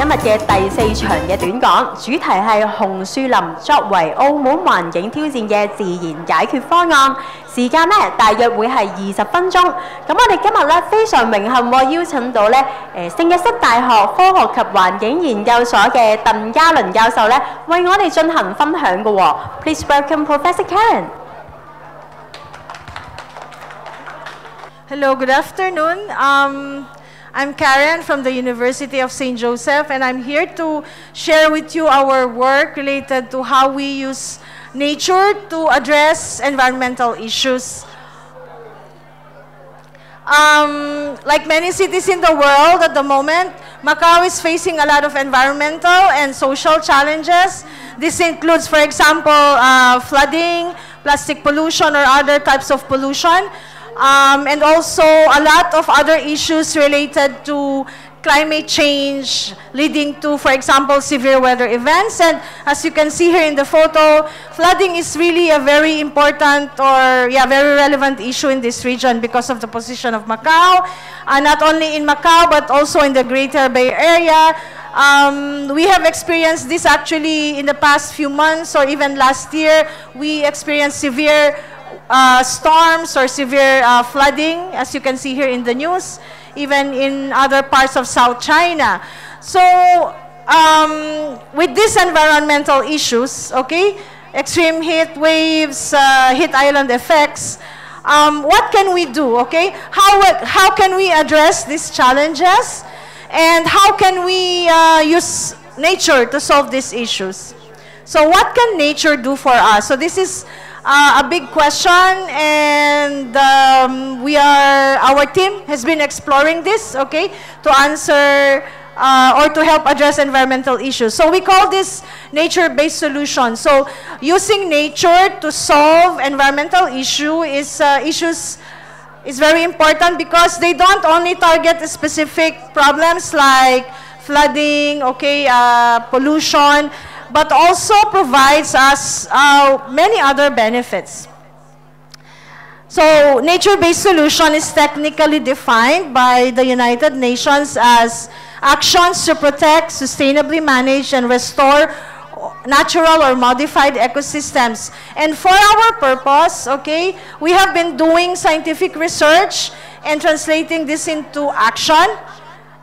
今日嘅第4場嘅短講，主題係紅樹林作為澳門環境挑戰嘅自然解決方案。時間呢，大約會係20分鐘。咁我哋今日呢，非常榮幸邀請到呢聖若瑟大學科學及環境研究所嘅鄧嘉倫教授呢，為我哋進行分享嘅喎。Please welcome Professor Karen. Hello, good afternoon. I'm Karen from the University of St. Joseph, and I'm here to share with you our work related to how we use nature to address environmental issues. Like many cities in the world at the moment, Macau is facing a lot of environmental and social challenges. This includes, for example, flooding, plastic pollution, or other types of pollution. And also a lot of other issues related to climate change, leading to, for example, severe weather events. And as you can see here in the photo, flooding is really a very important or very relevant issue in this region because of the position of Macau. Not only in Macau, but also in the Greater Bay Area. We have experienced this actually in the past few months or even last year. We experienced severe storms or severe flooding, as you can see here in the news, even in other parts of South China. So, with these environmental issues, okay, extreme heat waves, heat island effects, what can we do, okay? How can we address these challenges? And how can we use nature to solve these issues? So, what can nature do for us? So, this is a big question, and our team has been exploring this, okay, to answer or to help address environmental issues. So we call this nature-based solution. So using nature to solve environmental issues is very important because they don't only target specific problems like flooding, okay, pollution, but also provides us many other benefits. So nature-based solution is technically defined by the United Nations as actions to protect, sustainably manage, and restore natural or modified ecosystems. And for our purpose, okay, we have been doing scientific research and translating this into action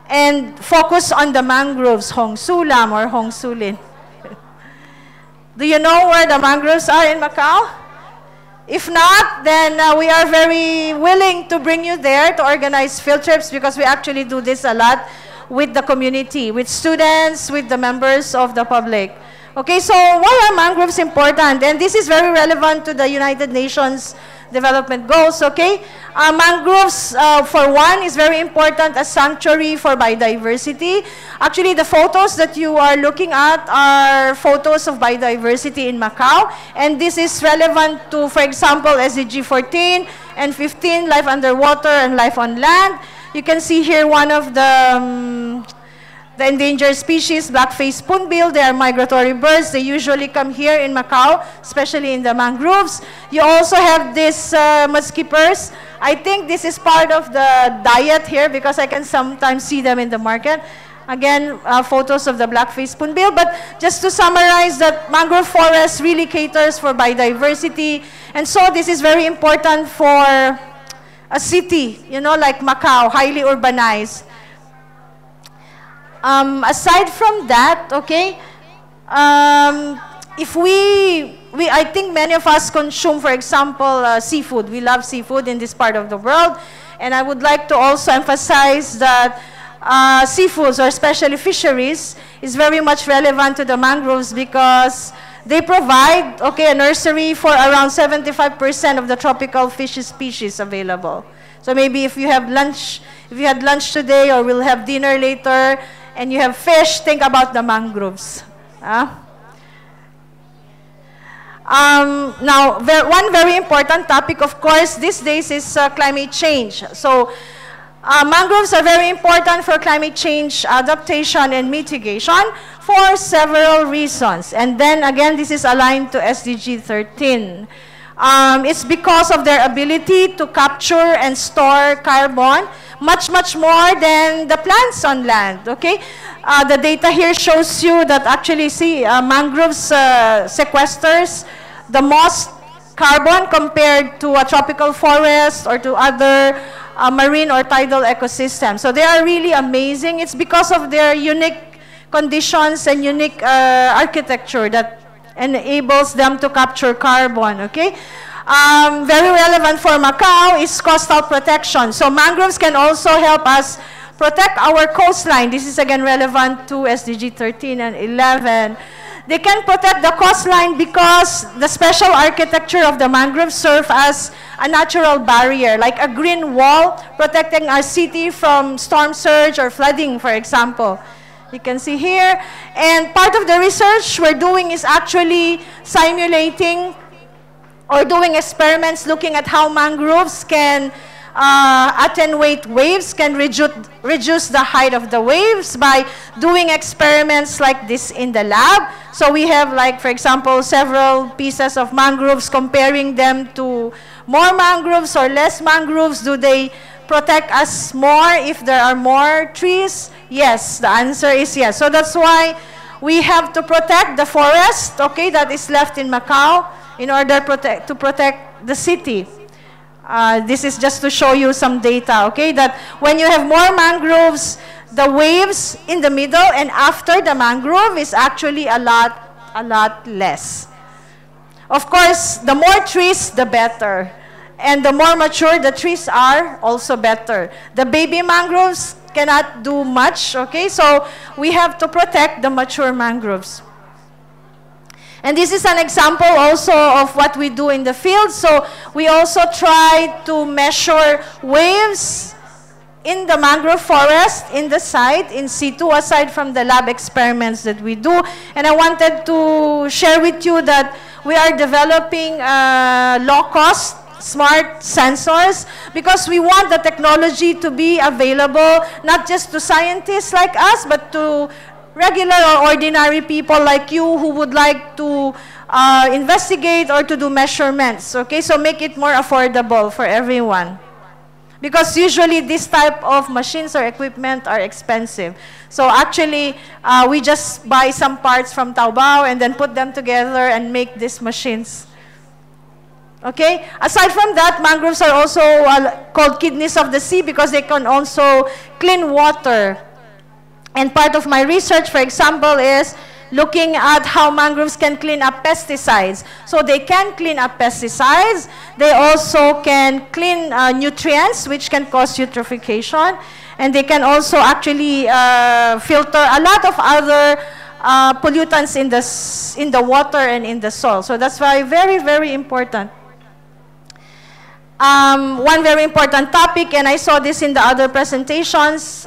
and focus on the mangroves,紅樹林or紅樹林. Do you know where the mangroves are in Macau? If not, then we are very willing to bring you there to organize field trips because we actually do this a lot with the community, with students, with the members of the public. Okay, so why are mangroves important? And this is very relevant to the United Nations Development Goals, okay? Mangroves, for one, is very important as sanctuary for biodiversity. Actually, the photos that you are looking at are photos of biodiversity in Macau. And this is relevant to, for example, SDG 14 and 15, life underwater and life on land. You can see here one of the endangered species, black-faced spoonbill. They are migratory birds. They usually come here in Macau, especially in the mangroves. You also have these mudskippers. I think this is part of the diet here because I can sometimes see them in the market. Again, photos of the black-faced spoonbill. But just to summarize, that mangrove forest really caters for biodiversity. And so this is very important for a city, you know, like Macau, highly urbanized. Aside from that, okay, if I think many of us consume, for example, seafood. We love seafood in this part of the world. And I would like to also emphasize that seafoods, or especially fisheries, is very much relevant to the mangroves because they provide, okay, a nursery for around 75% of the tropical fish species available. So maybe if you have lunch, if you had lunch today or will have dinner later, and you have fish, think about the mangroves. Now, one very important topic, of course, these days is climate change. So, mangroves are very important for climate change adaptation and mitigation for several reasons. And then, again, this is aligned to SDG 13. It's because of their ability to capture and store carbon much more than the plants on land, okay? The data here shows you that actually, see, mangroves sequesters the most carbon compared to a tropical forest or to other marine or tidal ecosystems. So they are really amazing. It's because of their unique conditions and unique architecture that enables them to capture carbon, okay? Very relevant for Macau is coastal protection. So mangroves can also help us protect our coastline. This is again relevant to SDG 13 and 11. They can protect the coastline because the special architecture of the mangroves serve as a natural barrier, like a green wall protecting our city from storm surge or flooding, for example. You can see here. And part of the research we're doing is actually simulating or doing experiments looking at how mangroves can attenuate waves, can reduce the height of the waves by doing experiments like this in the lab. So we have, like, for example, several pieces of mangroves, comparing them to more mangroves or less mangroves. Do they protect us more if there are more trees? Yes, the answer is yes. So that's why we have to protect the forest, okay, that is left in Macau in order to protect the city. This is just to show you some data, okay, that when you have more mangroves, the waves in the middle and after the mangrove is actually a lot less. Of course, the more trees, the better. And the more mature the trees are, also better. The baby mangroves cannot do much, okay? So we have to protect the mature mangroves. And this is an example also of what we do in the field. So we also try to measure waves in the mangrove forest, in the site, in situ, aside from the lab experiments that we do. And I wanted to share with you that we are developing low-cost smart sensors because we want the technology to be available not just to scientists like us, but to regular or ordinary people like you who would like to investigate or to do measurements, okay? So make it more affordable for everyone. Because usually this type of machines or equipment are expensive. So actually, we just buy some parts from Taobao and then put them together and make these machines. Okay? Aside from that, mangroves are also called kidneys of the sea because they can also clean water. And part of my research, for example, is looking at how mangroves can clean up pesticides. So they can clean up pesticides. They also can clean nutrients, which can cause eutrophication. And they can also actually filter a lot of other pollutants in the water and in the soil. So that's why very important. One very important topic, and I saw this in the other presentations,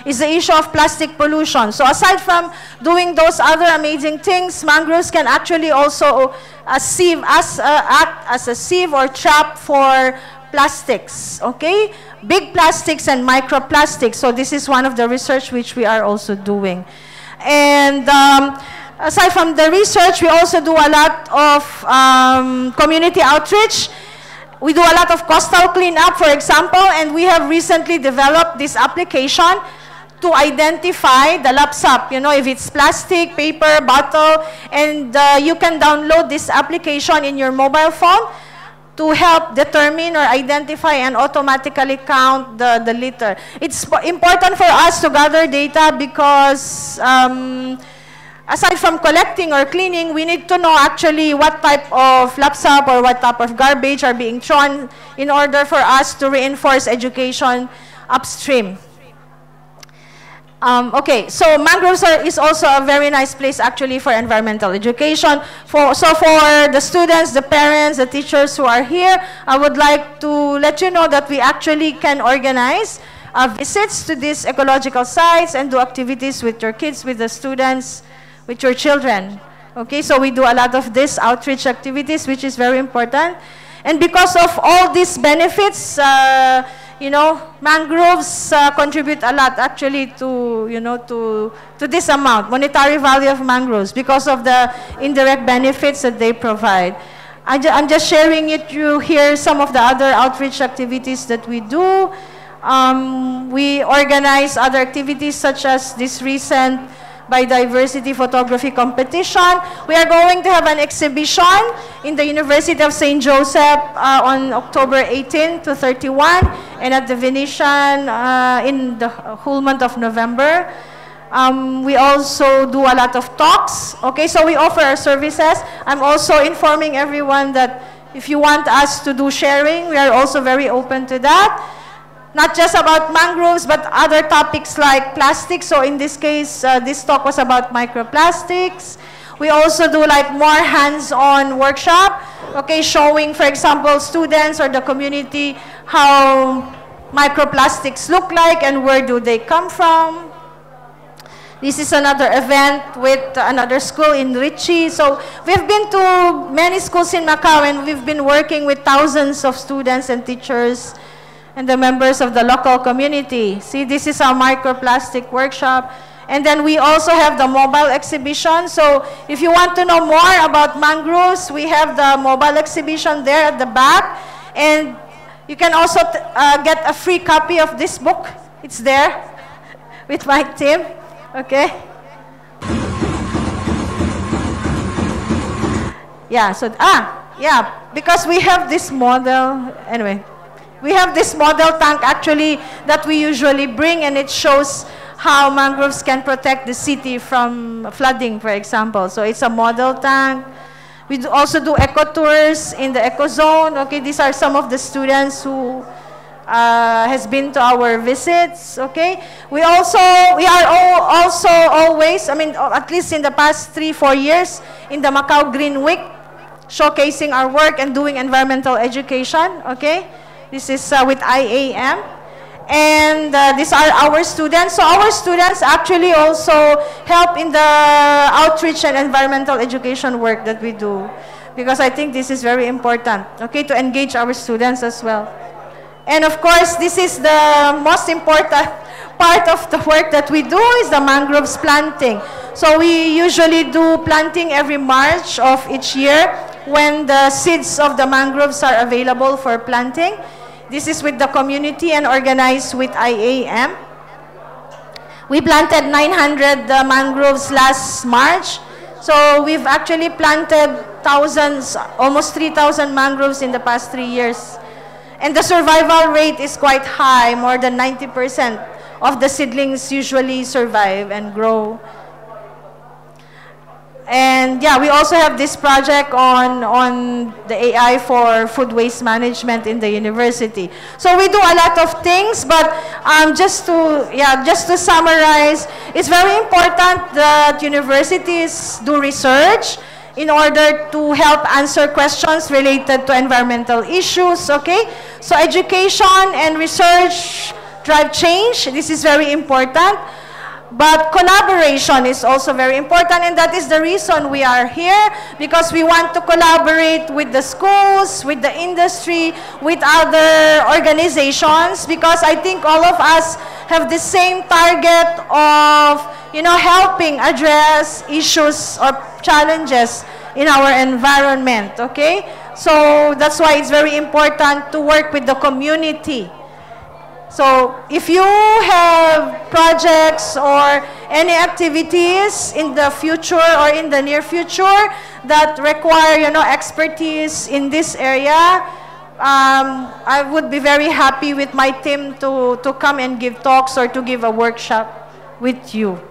is the issue of plastic pollution. So aside from doing those other amazing things, mangroves can actually also act as a sieve or trap for plastics, okay? Big plastics and microplastics. So this is one of the research which we are also doing. And aside from the research, we also do a lot of community outreach. We do a lot of coastal cleanup, for example, and we have recently developed this application to identify the lapsap, you know, if it's plastic, paper, bottle, and you can download this application in your mobile phone to help determine or identify and automatically count the litter. It's important for us to gather data because aside from collecting or cleaning, we need to know actually what type of lapsap or what type of garbage are being thrown in order for us to reinforce education upstream. Okay, so mangroves is also a very nice place actually for environmental education. So for the students, the parents, the teachers who are here, I would like to let you know that we actually can organize visits to these ecological sites and do activities with your kids, with the students, with your children. Okay, so we do a lot of these outreach activities, which is very important. And because of all these benefits, you know, mangroves contribute a lot actually to, you know, to this amount, monetary value of mangroves, because of the indirect benefits that they provide. I'm just sharing it you here some of the other outreach activities that we do. We organize other activities such as this recent biodiversity photography competition. We are going to have an exhibition in the University of St. Joseph on October 18 to 31 and at the Venetian in the whole month of November. We also do a lot of talks. Okay, so we offer our services. I'm also informing everyone that if you want us to do sharing, we are also very open to that. Not just about mangroves, but other topics like plastics. So in this case, this talk was about microplastics. We also do like more hands-on workshop, okay, showing, for example, students or the community how microplastics look like and where do they come from. This is another event with another school in Ritchie. So we've been to many schools in Macau and we've been working with thousands of students and teachers and the members of the local community. See, this is our microplastic workshop. And then we also have the mobile exhibition. So if you want to know more about mangroves, we have the mobile exhibition there at the back. And you can also get a free copy of this book. It's there with my team. Okay? Yeah, so, yeah, because we have this model, anyway. We have this model tank actually that we usually bring, and it shows how mangroves can protect the city from flooding, for example. So it's a model tank. We also do eco tours in the eco zone. Okay, these are some of the students who has been to our visits. Okay, we are also always, I mean, at least in the past 3-4 years, in the Macau Green Week, showcasing our work and doing environmental education. Okay. This is with IAM. And these are our students. So our students actually also help in the outreach and environmental education work that we do. Because I think this is very important, okay, to engage our students as well. And of course, this is the most important part of the work that we do is the mangroves planting. So we usually do planting every March of each year when the seeds of the mangroves are available for planting. This is with the community and organized with IAM. We planted 900 mangroves last March. So we've actually planted thousands, almost 3,000 mangroves in the past 3 years. And the survival rate is quite high. More than 90% of the seedlings usually survive and grow. And yeah, we also have this project on the AI for food waste management in the university. So we do a lot of things, but just to summarize, it's very important that universities do research in order to help answer questions related to environmental issues, okay? So education and research drive change. This is very important. But collaboration is also very important, and that is the reason we are here, because we want to collaborate with the schools, with the industry, with other organizations, because I think all of us have the same target of, you know, helping address issues or challenges in our environment, okay? So that's why it's very important to work with the community. So if you have projects or any activities in the future or in the near future that require, you know, expertise in this area, I would be very happy with my team to come and give talks or to give a workshop with you.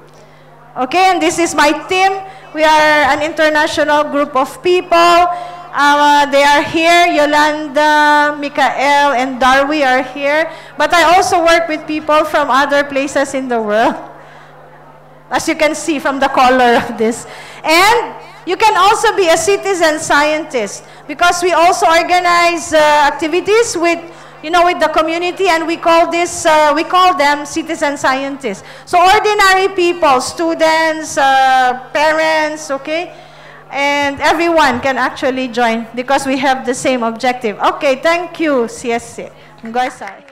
Okay, and this is my team. We are an international group of people. They are here, Yolanda, Mikael, and Darwi are here. But I also work with people from other places in the world, as you can see from the color of this. And you can also be a citizen scientist, because we also organize activities with, you know, with the community, and we call them citizen scientists. So ordinary people, students, parents, okay? And everyone can actually join because we have the same objective. Okay, thank you, CSC. Ngoy-sai.